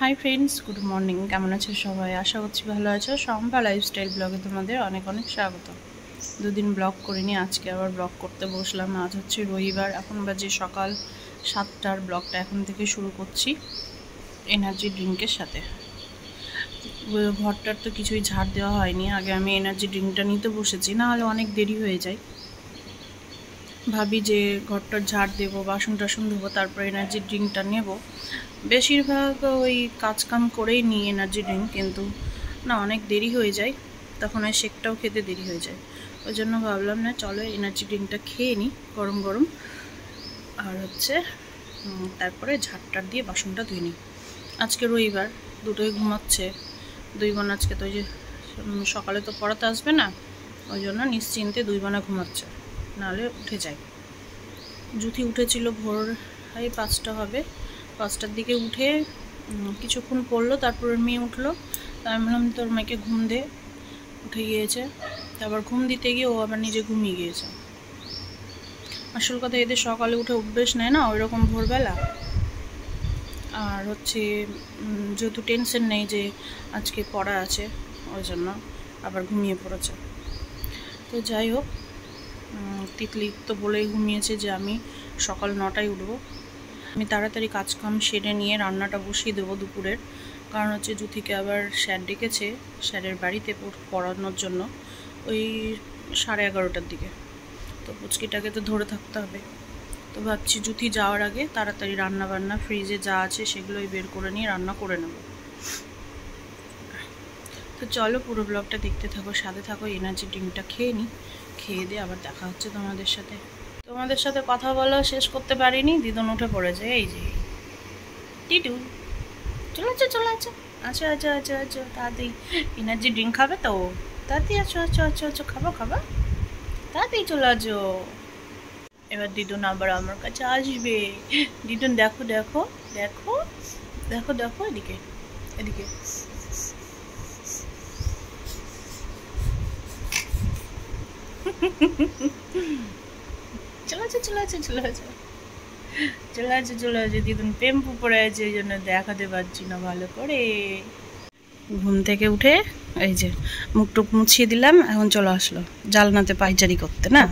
Hi friends, good morning. কেমন আছো সবাই? আশা করছি ভালো আছো। শম্পা লাইফস্টাইল ব্লগে তোমাদের অনেক অনেক স্বাগত। দুদিন ব্লগ করিনি, আজকে আবার ব্লগ করতে বসলাম। আজ হচ্ছে রবিবার, এখন বাজে সকাল 7টার। ব্লগটা এখন থেকে শুরু করছি এনার্জি ড্রিঙ্কের সাথে। ঘরটার তো কিছুই ঝাড় দেওয়া হয়নি, আগে আমি এনার্জি ড্রিঙ্কটা নিতে বসেছি, না হলে অনেক দেরি হয়ে যায়। ভাবি যে ঘরটার ঝাড় দেবো, বাসন টাসন ধোবো, তারপর এনার্জি ড্রিঙ্কটা নেব। বেশিরভাগ ওই কাজকাম করেই নিই এনার্জি ড্রিঙ্ক, কিন্তু না, অনেক দেরি হয়ে যায়, তখন ওই শেকটাও খেতে দেরি হয়ে যায়। ওই জন্য ভাবলাম না, চলো এনার্জি ড্রিঙ্কটা খেয়ে নিই গরম গরম, আর হচ্ছে তারপরে ঝাড়টার দিয়ে বাসনটা ধুয়ে নিই। আজকে রবিবার, দুটোই ঘুমাচ্ছে দুই বোন। আজকে তো ওই যে সকালে তো পড়াতে আসবে না, ওই জন্য নিশ্চিন্তে দুই বোনা ঘুমাচ্ছে, নাহলে উঠে যায়। জুথি উঠেছিল ভোর 5টা হবে, 5টার দিকে উঠে কিছুক্ষণ পড়লো, তারপর মেয়ে উঠলো। আমি বললাম তোর মেয়েকে ঘুম দে, উঠে গিয়েছে। তারপর ঘুম দিতে গিয়ে ও আবার নিজে ঘুমিয়ে গিয়েছে। আসল কথা, এদের সকালে উঠে অভ্যেস নেয় না ওই রকম ভোরবেলা। আর হচ্ছে যেহেতু টেনশন নেই যে আজকে পড়া আছে, ওই জন্য আবার ঘুমিয়ে পড়েছে। তো যাই হোক, তিতলি তো বলেই ঘুমিয়েছে যে আমি সকাল 9টায় উঠবো। আমি তাড়াতাড়ি কাজকাম সেরে নিয়ে রান্নাটা বসিয়ে দেবো দুপুরের, কারণ হচ্ছে জুথিকে আবার স্যার ডেকেছে স্যারের বাড়িতে পড়ানোর জন্য ওই 11:30টার দিকে। তো পুচকিটাকে তো ধরে থাকতে হবে। তো ভাবছি জুথি যাওয়ার আগে তাড়াতাড়ি রান্না বান্না ফ্রিজে যা আছে সেগুলোই বের করে নিয়ে রান্না করে নেব। তো চলো পুরো ব্লগটা দেখতে থাকো, সাথে থাকো। এনার্জি ড্রিঙ্কটা খেয়ে নিই, খেয়ে দিয়ে আবার দেখা হচ্ছে তোমাদের সাথে কথা বলা শেষ করতে পারিনি, দিদন উঠে পড়েছে। এই যে টিটু, চলে আছো চলে আছো, আচ্ছা আচ্ছা আচ্ছা আচ্ছা, তাড়াতাড়ি এনার্জি ড্রিঙ্ক খাবে তো, তাড়াতাড়ি আছো আচ্ছা আচ্ছা আচ্ছা, খাবো খাবো, তাড়াতাড়ি চলে আছো। এবার দিদুন আবার আমার কাছে আসবে। দিদুন দেখো দেখো দেখো দেখো দেখো, এদিকে এদিকে। চলে আছো চলে আছো চলে আছো চলে আছে চলে আছে। দিদুন টেম্পু পড়ে আছে, এই জন্য দেখাতে পারছি না ভালো করে। ঘুম থেকে উঠে এই যে মুখ টুক মুছিয়ে দিলাম, এখন চলে আসলো জালনাতে পায়চারি করতে। না,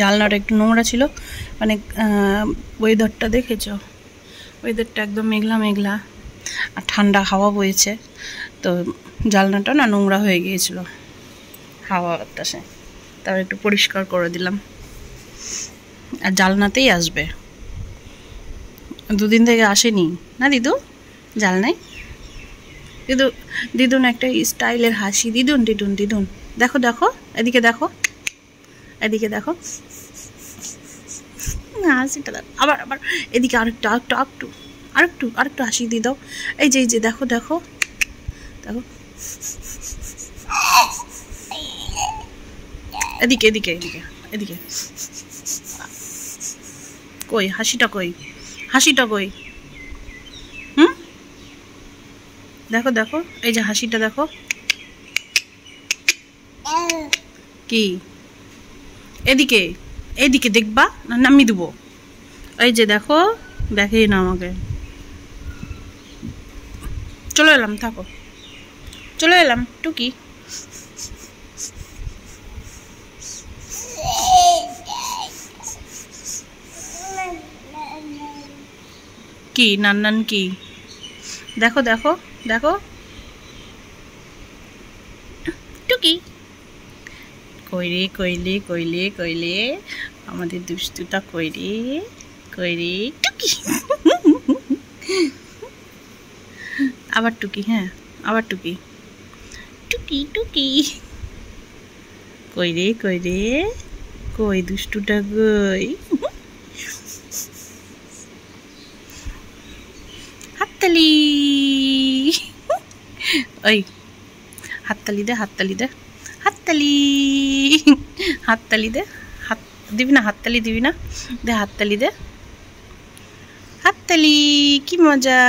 জালনাটা একটু নোংরা ছিল, মানে ওয়েদারটা দেখেছ, ওয়েদারটা একদম মেঘলা মেঘলা আর ঠান্ডা হাওয়া বইছে, তো জালনাটা না নোংরা হয়ে গিয়েছিল হাওয়া বাতাসে, তারপর একটু পরিষ্কার করে দিলাম। আর জালনাতেই আসবে, দুদিন থেকে আসেনি না দিদু জালনায়। দিদুন একটা স্টাইলের হাসি। দিদুন দিদুন দিদুন দেখো দেখো, এদিকে দেখো এদিকে দেখো, হাসিটা দেখো। আবার আবার এদিকে আরেকটু আরেকটু আরেকটু আরেকটু আরেকটু হাসি দিয়ে দাও। এই যে এই যে দেখো দেখো দেখো, এদিকে এদিকে এদিকে এদিকে। কই হাসিটা, কই হাসিটা, কই? দেখো দেখো, এই যে হাসিটা দেখো। কি এদিকে এদিকে দেখবা না, নামিয়ে দেবো। এই যে দেখো, দেখেই না আমাকে। চলে এলাম, থাকো, চলে এলাম। টুকি কি নান্নান কি, দেখো দেখো দেখো, টুকি কইরে কইলে কইলে কইলে, আমাদের দুষ্টুটা কইরে কইরে টুকি। আবার টুকি, হ্যাঁ আবার টুকি, টুকি টুকি কইরে কইরে, কই দুষ্টুটা কই? হাততালি, ওই হাততালি দে হাততালি দে হাততালি, হাততালি দে। হাত দিবি না, হাততালি দিবি না, দে হাততালি দে, হাততালি। কি মজা।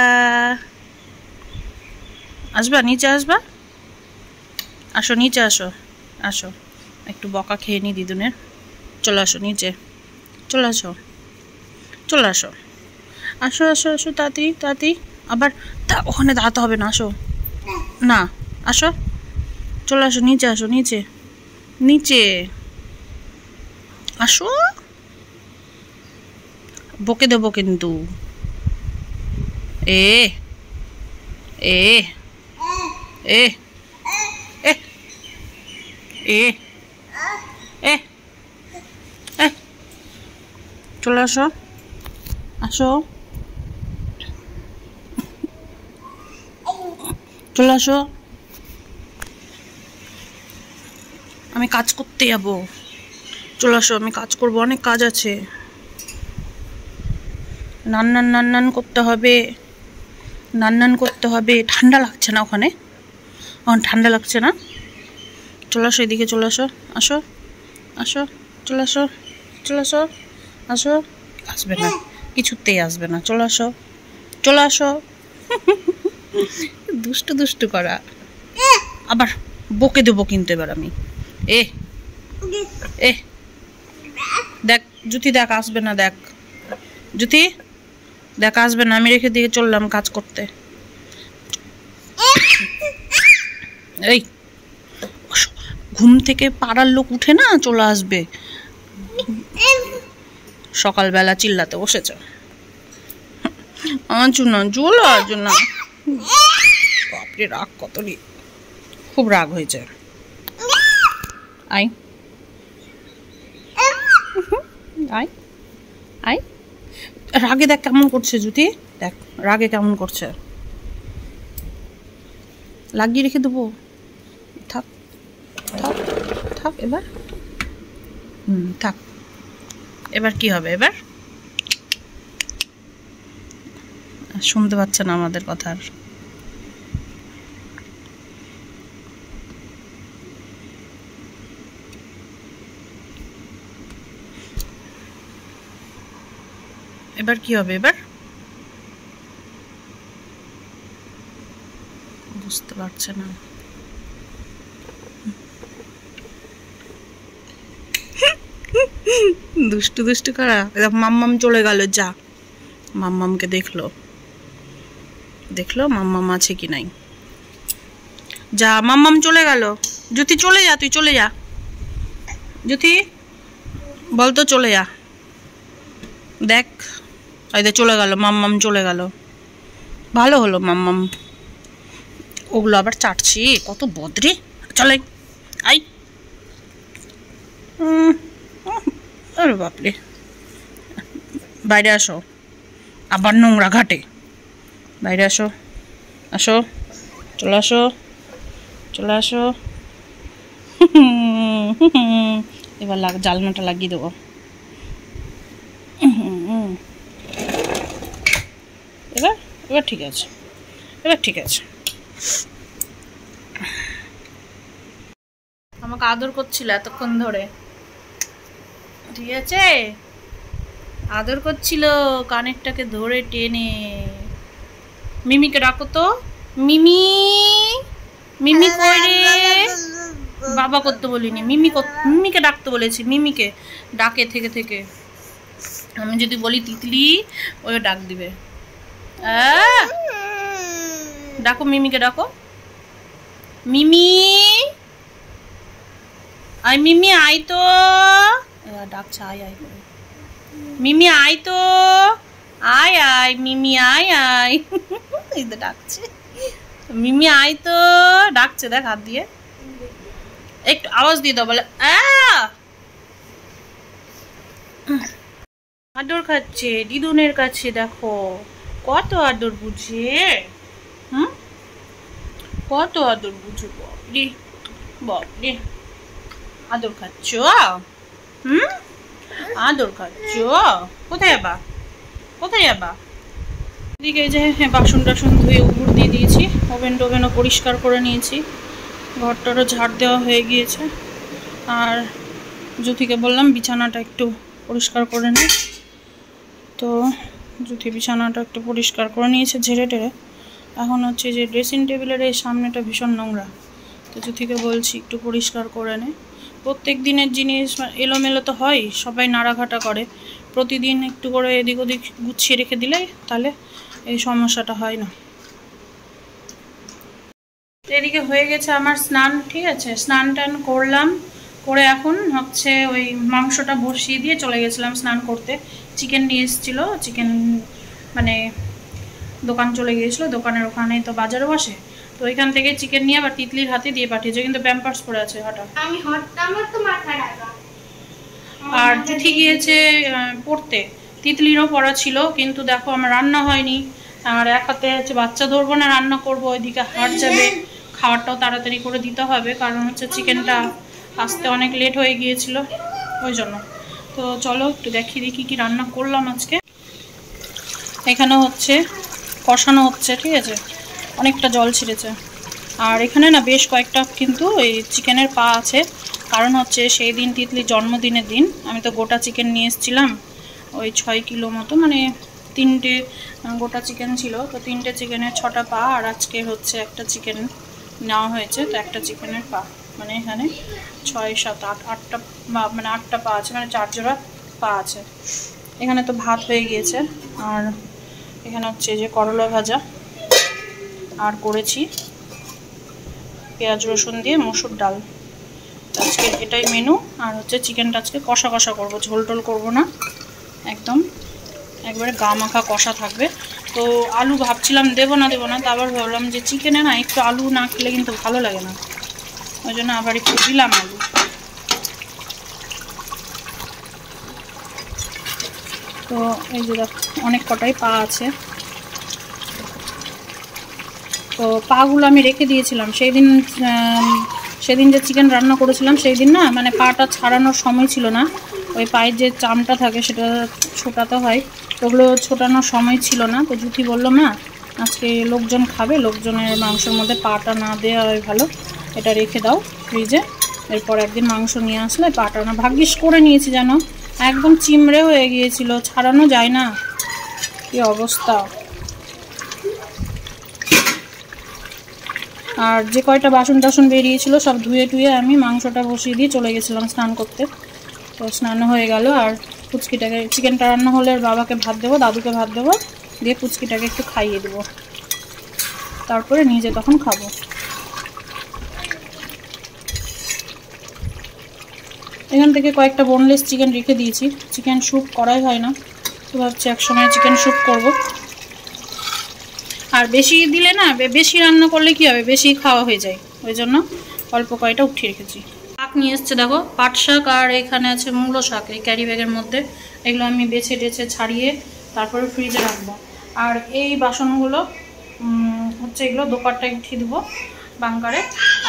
আসবা নিচে, আসবা, আসো নিচে আসো, আসো একটু বকা খেয়ে নি দিদুনের। চলে আসো নিচে, চলে আসো চলে আসো, আসো আসো আসো, তাড়াতাড়ি তাড়াতাড়ি আবার ওখানে দাঁড়াতে হবে না, আসো না, আসো, চলে আসো নিচে, আসো নিচে, নিচে আসো, বকে দেবো কিন্তু। এ এ এ এ এ এ এ চলে আসো, আসো, চলে আসো, আমি কাজ করতে যাবো, চলে আসো, আমি কাজ করবো, অনেক কাজ আছে, নান নান করতে হবে, নান করতে হবে। ঠান্ডা লাগছে না ওখানে? ঠান্ডা লাগছে না? চলে আসো এদিকে, চলে আসো, আসো, আসো, চলে আসো, চলে আসো, আসো, আসবে না, কিছুতেই আসবে না, চলে আসো, চলে আসো। দুষ্টু দুষ্টু করা, আবার বকে দেবো কিন্তু এবার আমি। এ এ দেখ জুতি, দেখ আসবে না, দেখ জুতি, দেখ আসবে না, আমি রেখে দিয়ে চললাম কাজ করতে। এই ঘুম থেকে পাড়ার লোক উঠে না চলে আসবে, সকালবেলা চিল্লাতে বসেছ। আঁচু না, চলে আসো না, বাপরে রাগ কত রে, খুব রাগ হয়েছে। আই আই আই, রাগে দেখ কেমন করছে জুতি, দেখ রাগে কেমন করছে, লাগিয়ে রেখে দেবো, থাক থাক থাক এবার, থাক, এবার কি হবে, এবার শুনতে পাচ্ছে না আমাদের কথা আর। এবার কি হবে, এবার বুঝতে পারছে না। দুষ্টু দুষ্টু করা, মাম্মাম চলে গেল, যা মাম্মামকে দেখলো, দেখলো মাম্মাম আছে কি নাই, যা মাম্মাম চলে গেল। জ্যোতি চলে যা, তুই চলে যা, জ্যোতি বলতো চলে যা, দেখ এই চলে গেল, মাম্মাম চলে গেল, ভালো হলো মাম্মাম, ওগুলো আবার চাটছি, কত বদরে, চলে আই, আরে বাপরে, বাইরে আসো, আবার নোংরা ঘাটে, বাইরে আসো, আসো, চলে আসো, চলে আসো। এবার জালনাটা লাগিয়ে দেবো, এবার এবার ঠিক আছে, এবার ঠিক আছে। আমাকে আদর করছিল এতক্ষণ ধরে, ঠিক আছে, আদর করছিল কানেরটাকে ধরে টেনে। মিমিকে ডাকো তো, মিমি, মিমি কই রে, বাবা করতে বলিনি, মিমিকে ডাকতে বলেছি, মিমিকে ডাকে থেকে থেকে, আমি যদি বলি তিতলি ওই ডাক দিবে। ডাকো মিমিকে, ডাকো মিমি, আই মিমি আই তো, ডাকছে আয় আয় করে, মিমি আয় তো, আয় আয় মিমি আয় আয়, এই তো ডাকছে, মিমি আয় তো, ডাকছে দেখ হাত দিয়ে, একটু আওয়াজ দিয়ে দাও, বলে আদর খাচ্ছে দিদুনের কাছে, দেখো কত আদর বুঝে, কত আদর বুঝো, বাপরে বাপরে, আদর খাচ্ছ, আদর খাচ্ছ, কোথায় যাবা, কোথায় যাবা? এদিকে যে বাসন টাসন ধুয়ে উপর দিয়ে দিয়েছি, ওভেন টোভেনও পরিষ্কার করে নিয়েছি, ঘরটারও ঝাড় দেওয়া হয়ে গিয়েছে, আর জ্যোতিকে বললাম বিছানাটা একটু পরিষ্কার করে নে, তো জ্যোতি বিছানাটা একটু পরিষ্কার করে নিয়েছে ঝেড়ে টেড়ে। এখন হচ্ছে যে ড্রেসিং টেবিলের এই সামনেটা ভীষণ নোংরা, তো জ্যোতিকে বলছি একটু পরিষ্কার করে নে। প্রত্যেক দিনের জিনিস এলোমেলো তো হয়, সবাই নাড়াঘাটা করে, প্রতিদিন একটু করে এদিক ওদিক গুছিয়ে রেখে দিলে তাহলে এই সমস্যাটা হয় না। এদিকে হয়ে গেছে আমার স্নান, ঠিক আছে, স্নান টান করলাম, করে এখন হচ্ছে ওই মাংসটা বসিয়ে দিয়ে চলে গেছিলাম স্নান করতে। চিকেন নিয়ে এসেছিলো, চিকেন মানে দোকান চলে গিয়েছিলো, দোকানের ওখানেই তো বাজারও বসে, তো ওইখান থেকে চিকেন নিয়ে আবার তিতলির হাতে দিয়ে পাঠিয়েছে, কিন্তু প্যাম্পার্স পরে আছে হঠাৎ। আর জুথি গিয়েছে পড়তে, তিতলিরও পড়া ছিল, কিন্তু দেখো আমার রান্না হয়নি, আর এক হাতে হচ্ছে বাচ্চা ধরবো না রান্না করবো, ওইদিকে হাট যাবে, খাবারটাও তাড়াতাড়ি করে দিতে হবে, কারণ হচ্ছে চিকেনটা আসতে অনেক লেট হয়ে গিয়েছিল ওই জন্য। তো চলো একটু দেখিয়ে দিই কী কী রান্না করলাম আজকে। এখানে হচ্ছে কষানো হচ্ছে, ঠিক আছে, অনেকটা জল ছেড়েছে। আর এখানে না বেশ কয়েকটা কিন্তু এই চিকেনের পা আছে, কারণ হচ্ছে সেই দিন তিতলির জন্মদিনের দিন আমি তো গোটা চিকেন নিয়ে এসেছিলাম, ওই 6 কিলো মতো, মানে 3টে গোটা চিকেন ছিল, তো 3টে চিকেনের 6টা পা, আর আজকে হচ্ছে একটা চিকেন নেওয়া হয়েছে, তো একটা চিকেনের পা, মানে এখানে 6, 7, 8, 8টা মানে 8টা পা আছে, মানে 4 জোড়া পা আছে। এখানে তো ভাত হয়ে গিয়েছে, আর এখানে হচ্ছে যে করলা ভাজা, আর করেছি পেঁয়াজ রসুন দিয়ে মসুর ডাল। আজকে এটাই মেনু। আর হচ্ছে চিকেনটা আজকে কষা কষা করবো, ঝোল টোল করবো না, একদম একবারে গা মাখা কষা থাকবে। তো আলু ভাবছিলাম দেবো না, তা আবার ভাবলাম যে চিকেনে না একটু আলু না খেলে কিন্তু ভালো লাগে না, ওই জন্য আবার একটু দিলাম আলু। তো এই যে অনেক কটাই পা আছে, তো পাগুলো আমি রেখে দিয়েছিলাম সেদিন যে চিকেন রান্না করেছিলাম, সেই দিন না মানে পাটা ছাড়ানোর সময় ছিল না, ওই পায়ের যে চামটা থাকে সেটা ছোটাতে হয়, ওগুলো ছোটানোর সময় ছিল না। তো জুথি বললো না আজকে লোকজন খাবে, লোকজনের মাংসের মধ্যে পাটা না দেওয়া হয় ভালো, এটা রেখে দাও ফ্রিজে, এরপর একদিন মাংস নিয়ে আসলে পাটা না, ভাগ্যিস করে নিয়েছি যেন, একদম চিমড়ে হয়ে গিয়েছিল, ছাড়ানো যায় না, কি অবস্থা। আর যে কয়টা বাসন টাসন বেরিয়েছিল সব ধুয়ে টুয়ে আমি মাংসটা বসিয়ে দিয়ে চলে গেছিলাম স্নান করতে। তো স্নান হয়ে গেল, আর পুচকিটাকে চিকেনটা রান্না হলে বাবাকে ভাত দেবো, দাদুকে ভাত দেবো, দিয়ে পুচকিটাকে একটু খাইয়ে দেবো, তারপরে নিজে তখন খাবো। এখান থেকে কয়েকটা বোনলেস চিকেন রেখে দিয়েছি, চিকেন স্যুপ করাই হয় না, তো ভাবছি একসময় চিকেন স্যুপ করবো। আর বেশি দিলে না, বেশি রান্না করলে কি হবে, বেশি খাওয়া হয়ে যায়, ওই জন্য অল্প কয়টা উঠিয়ে রেখেছি। শাক নিয়ে এসছে দেখো, পাট শাক, আর এখানে আছে মূলো শাক এই ক্যারি ব্যাগের মধ্যে, এগুলো আমি বেছে টেছে ছাড়িয়ে তারপরে ফ্রিজে রাখবো। আর এই বাসনগুলো হচ্ছে এগুলো দোপাট্টায় উঠিয়ে দেবো বাঙ্কারে।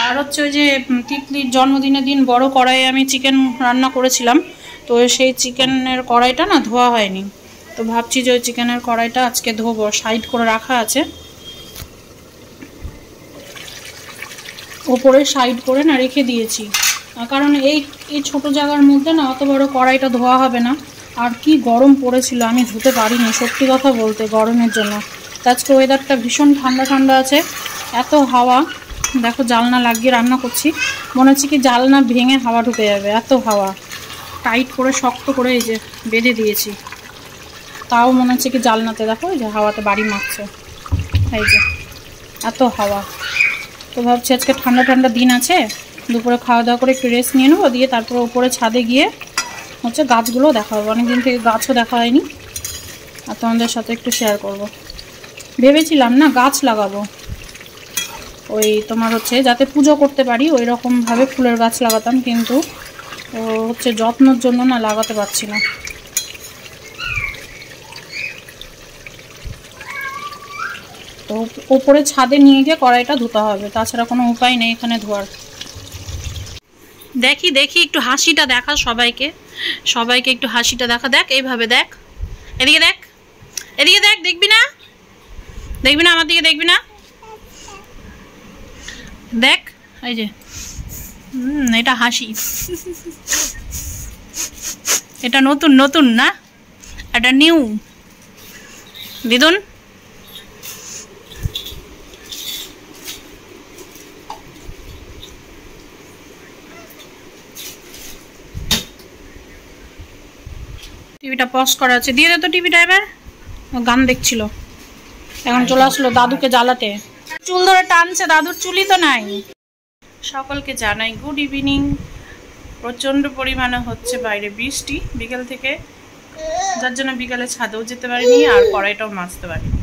আর হচ্ছে ওই যে তিতলির জন্মদিনের দিন বড় কড়াইয়ে আমি চিকেন রান্না করেছিলাম, তো সেই চিকেনের কড়াইটা না ধোয়া হয়নি, তো ভাবছি যে ওই চিকেনের কড়াইটা আজকে ধোবো, সাইড করে রাখা আছে, ওপরে সাইড করে না রেখে দিয়েছি, কারণ এই ছোট জায়গার মধ্যে না অত বড় কড়াইটা ধোয়া হবে না। আর কি গরম পড়েছিল, আমি ধুতে পারিনি সত্যি কথা বলতে গরমের জন্য। আজকে ওয়েদারটা ভীষণ ঠান্ডা ঠান্ডা আছে, এত হাওয়া, দেখো জানলা লাগিয়ে রান্না করছি, মনে হচ্ছে কি জানলা ভেঙে হাওয়া ঢুকে যাবে, এত হাওয়া, টাইট করে শক্ত করে এই যে বেঁধে দিয়েছি, তাও মনে হচ্ছে কি জানলাতে দেখো এই যে হাওয়াতে বাড়ি মারছে, এই যে এত হাওয়া। তো ভাবছি আজকে ঠান্ডা ঠান্ডা দিন আছে, দুপুরে খাওয়া দাওয়া করে একটু রেস্ট নিয়ে নেবো, দিয়ে তারপরে উপরে ছাদে গিয়ে হচ্ছে গাছগুলোও দেখা হবে, অনেকদিন থেকে গাছও দেখা হয়নি, আর তোমাদের সাথে একটু শেয়ার করব। ভেবেছিলাম না গাছ লাগাবো, ওই তোমার হচ্ছে যাতে পুজো করতে পারি ওই রকমভাবে ফুলের গাছ লাগাতাম, কিন্তু হচ্ছে যত্নের জন্য না লাগাতে পারছি না। তো ওপরে ছাদে নিয়ে গিয়ে কড়াইটা ধুতে হবে, তাছাড়া কোনো উপায় নেই এখানে ধোয়ার। দেখি দেখি একটু হাসিটা দেখা সবাইকে, সবাইকে একটু হাসিটা দেখা, দেখ এইভাবে দেখ, এদিকে দেখ, এদিকে দেখ, দেখবি না, দেখবি না আমার দিকে, দেখবি না, দেখ এই যে এটা হাসি, এটা নতুন নতুন না, এটা নিউ দিদুন। টিভিটা পজ করা আছে, দিয়ে দে তো টিভিটা, এবার গান দেখছিল। এখন চলে আসলো দাদুকে জ্বালাতে, চুল ধরে টানছে, দাদুর চুলই তো নাই। সকলকে জানাই গুড ইভিনিং। প্রচণ্ড পরিমাণে হচ্ছে বাইরে বৃষ্টি বিকেল থেকে, যার জন্য বিকালে ছাদেও যেতে পারিনি আর কড়াইটাও মাজতে পারিনি।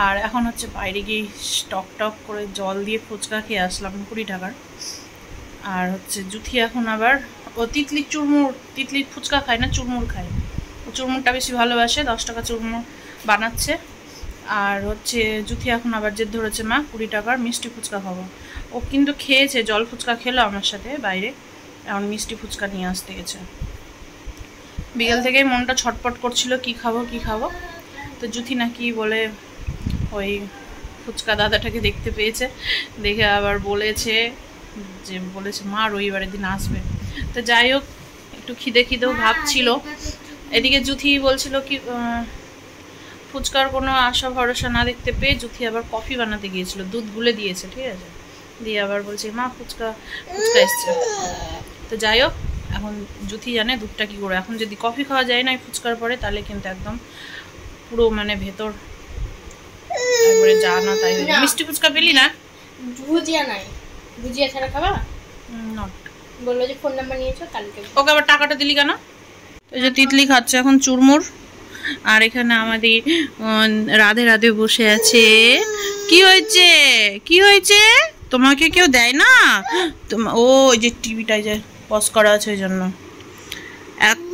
আর এখন হচ্ছে বাইরে গিয়ে টক করে জল দিয়ে ফুচকা খেয়ে আসলাম 20 টাকার। আর হচ্ছে জুথি এখন আবার ও তিতলির ফুচকা খায় না, চুরমুর খায়। ও চুরমুরটা বেশি ভালোবাসে, 10 টাকা চুরমুর বানাচ্ছে। আর হচ্ছে জুথি এখন আবার জেদ ধরেছে মা 20 টাকার মিষ্টি ফুচকা খাবো। ও কিন্তু খেয়েছে, জল ফুচকা খেলো আমার সাথে বাইরে, এখন মিষ্টি ফুচকা নিয়ে আসতে গেছে। বিকেল থেকেই মনটা ছটপট করছিল কি খাবো। তো জুথি নাকি বলে ওই ফুচকা দাদাটাকে দেখতে পেয়েছে, দেখে আবার বলেছে মা রবিবারের দিন আসবে। তো যাই হোক, একটু খিদেও ভাবছিল। এদিকে জুথি বলছিল কি ফুচকার কোনো আশা ভরসা না দেখতে পেয়ে জুথি আবার কফি বানাতে গিয়েছিল, দুধ গুলে দিয়েছে, ঠিক আছে, দিয়ে আবার বলছে মা ফুচকা এসছে। তো যাই হোক, এখন জুথি জানে দুধটা কি করে, এখন যদি কফি খাওয়া যায় না ফুচকার পরে, তাহলে কিন্তু একদম পুরো মানে ভেতর একবারে যা না তাই। মিষ্টি ফুচকা পেলি না? ভুজিয়া নাই, ভুজিয়া ছাড়া খাবা? নট বললো যে ফোন নাম্বার নিয়েছো কালকে। ওকে আবার টাকাটা দিলি কেন? তো যে তিতলি খাচ্ছে এখন চুরমুর, আর এখানে আমাদের রাধে বসে আছে। কি হয়েছে তোমাকে কেউ দেয় না? ও ওই যে টিভিটাই যে পজ করা আছে ওই জন্য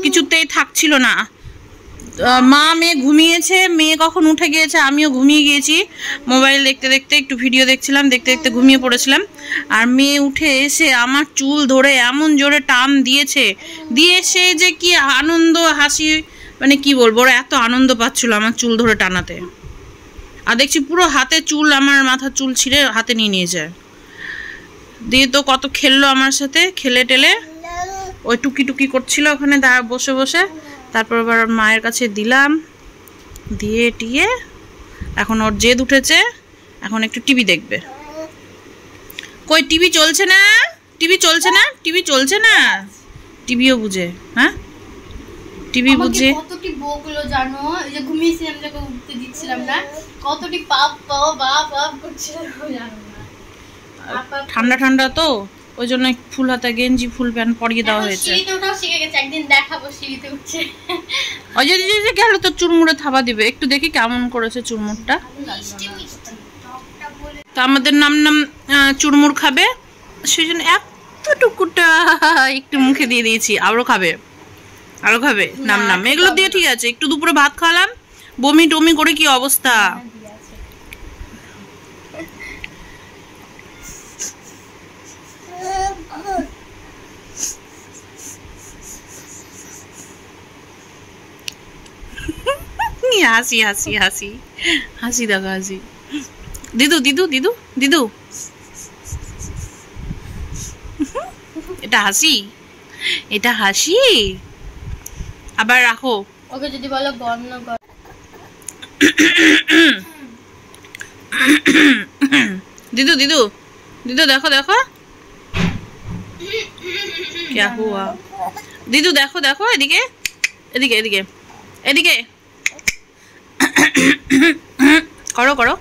কিছুতেই থাকছিল না। মা মেয়ে ঘুমিয়েছে, মেয়ে কখন উঠে গিয়েছে, আমিও ঘুমিয়ে গিয়েছি। মোবাইল দেখতে একটু ভিডিও দেখছিলাম, দেখতে ঘুমিয়ে পড়েছিলাম। আর মেয়ে উঠে এসে আমার চুল ধরে এমন জোরে টান দিয়ে সে যে কি আনন্দ হাসি, মানে কি বলবো, ওরা এত আনন্দ পাচ্ছিল আমার চুল ধরে টানাতে। আর দেখছি পুরো হাতে চুল, আমার মাথার চুল ছিঁড়ে হাতে নিয়েছে। দিয়ে তো কত খেললো আমার সাথে, খেলে টেলে ওই টুকি করছিল ওখানে বসে। তারপর আবার মায়ের কাছে দিলাম, দিয়ে টিয়ে এখন ওর জেদ উঠেছে, এখন একটু টিভি দেখবে। কই টিভি চলছে না, টিভিও বুঝে, হ্যাঁ টিভি বুঝে। কতটি বকলো জানো, এই যে ঘুমিয়েছিলাম যখন উঠতে দিচ্ছিলাম না, কতটি বাপ করছিল জানো না। ঠান্ডা তো ওই জন্য ফুল হাতা গেঞ্জি ফুল প্যান্ট পরিয়ে দেওয়া হয়েছে। সিঁড়িতে ওঠাও শিখে গেছে, একদিন দেখাবো সিঁড়িতে উঠছে। অজয় দিদি গেল তো চুরমুড়ে থাবা দিবে, একটু দেখি কেমন করেছে চুরমুরটা। তো আমাদের নাম চুরমুর খাবে, সেই জন্য এতটুকুটা একটু মুখে দিয়ে দিয়েছি। আরো খাবে নাম এগুলো দিয়ে ঠিক আছে। একটু দুপুরে ভাত খাওয়ালাম, বমি টমি করে কি অবস্থা। হাসি দেখো হাসি। দিদু এটা হাসি আবার রাখো। ওকে যদি বলো বন্ধ কর। দিদু দেখো क्या हुआ? দিদু দেখো এদিকে করো